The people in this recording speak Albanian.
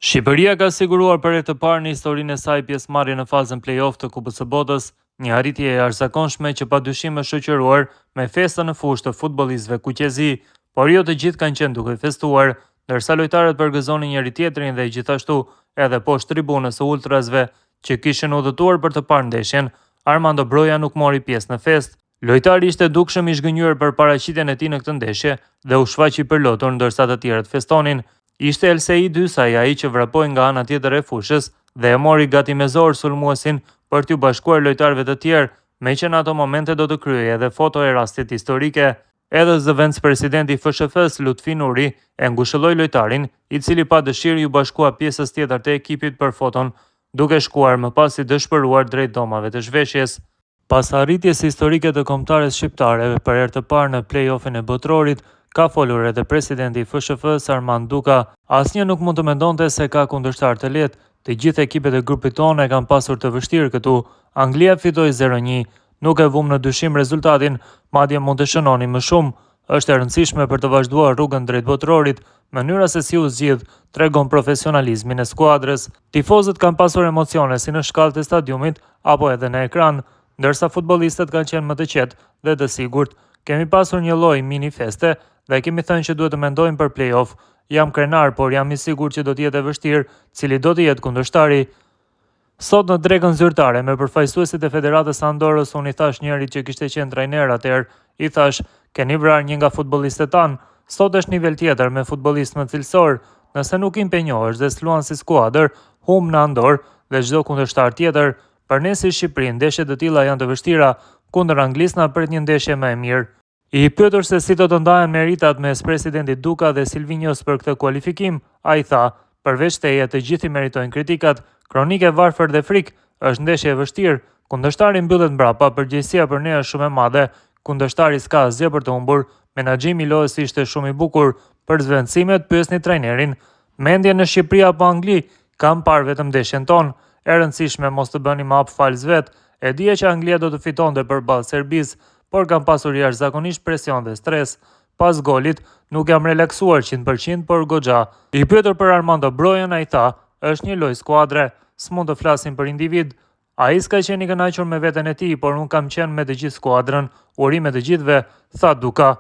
Shqipëria ka siguruar për herë të parë në historinë e saj pjesëmarrje në fazën play-off të Kupës së Botës, një arritje e jashtëzakonshme që padyshim është shoqëruar me festa në fushë të futbollistëve kuqezi, por jo të gjithë kanë qenë duke festuar, ndërsa lojtarët përgëzonin njëri tjetrin dhe gjithashtu edhe poshtë tribunës së ultrasve që kishin udhëtuar për të parë ndeshjen, Armando Broja nuk mori pjesë në festë. Lojtari ishte dukshëm i zhgënjur për paraqitjen e tij në këtë ndeshje dhe u shfaqi përlotur ndërsa të tjerët festonin. Ishte Elsei Dysaj ai që vrapoi nga ana tjetër e fushës dhe e mori gati me zor sulmuesin për t'u bashkuar lojtarëve të tjerë, me që në ato momente do të kryej edhe foto e rastit historike. Edhe zëvendës presidenti i FSHF-s Lutfi Nuri e ngushëlloi lojtarin, i cili pa dëshirë ju bashkua pjesës tjetër të ekipit për foton, duke shkuar më pas i dëshpëruar drejt domave të zhveshjes. Pas arritjes historike të kombëtares shqiptare për herë të parë në play-offin e botrorit, ka folur edhe presidenti i FSHF-s Armand Duka. Asnjë nuk mund të mendonte se ka kundërshtar të lehtë. Të gjithë ekipet e grupit tonë e kanë pasur të vështirë këtu. Anglia fitoi 0-1. Nuk e vum në dyshim rezultatin, madje mund të shënoni më shumë. Është e rëndësishme për të vazhduar rrugën drejt botrorit. Mënyra se si u zgjidh tregon profesionalizmin e skuadrës. Tifozët kanë pasur emocione si në shkallët e stadiumit apo edhe në ekran, ndërsa futbollistët kanë qenë më të qetë dhe të sigurt. Kemi pasur një lloj mini feste dhe kemi thënë që duhet të mendojmë për play-off. Jam krenar, por jam i sigurt që do të jetë e vështirë, cili do të jetë kundërshtari. Sot në drekën zyrtare me përfaqësuesit e Federatës Andorrës unë i thash njërit që kishte qenë trajner atëherë, i thash, keni vrarë një nga futbollistët tanë. Sot është nivel tjetër me futbollistë më cilësor. Nëse nuk impenjohesh dhe s'luan si skuadër, humb në Andorë dhe çdo kundërshtar tjetër. Për ne si Shqipëri, ndeshjet e tilla janë të vështira. Kundër Anglisë na pret një ndeshje më e mirë. I pyetur se si do të ndahen meritat mes presidentit Duka dhe Silvinjos për këtë kualifikim, ai tha, përveç teje të gjithë i meritojnë kritikat, kronike varfër dhe frikë, është ndeshje e vështirë, kundërshtari mbyllet mbrapa, përgjegjësia për ne është shumë e madhe, kundërshtari s'ka asgjë për të humbur, menaxhimi i lojës ishte shumë i bukur, për zvendësimet pyesni trajnerin, mendje në Shqipëri apo Angli, kam parë vetëm ndeshjen tonë, e rëndësishme mos të bëni më hap fals vet, e dija që Anglia do të fitonte përballë Serbisë, por kam pasur jashtëzakonisht presion dhe stres. Pas golit, nuk jam relaksuar 100%, por goxha. I pyetur për Armando Brojan, ai tha, është një lojë skuadre, s'mund të flasim për individ. Ai s'ka qenë i kënaqur me veten e tij, por unë kam qenë me të gjithë skuadrën, urime të gjithëve, tha Duka.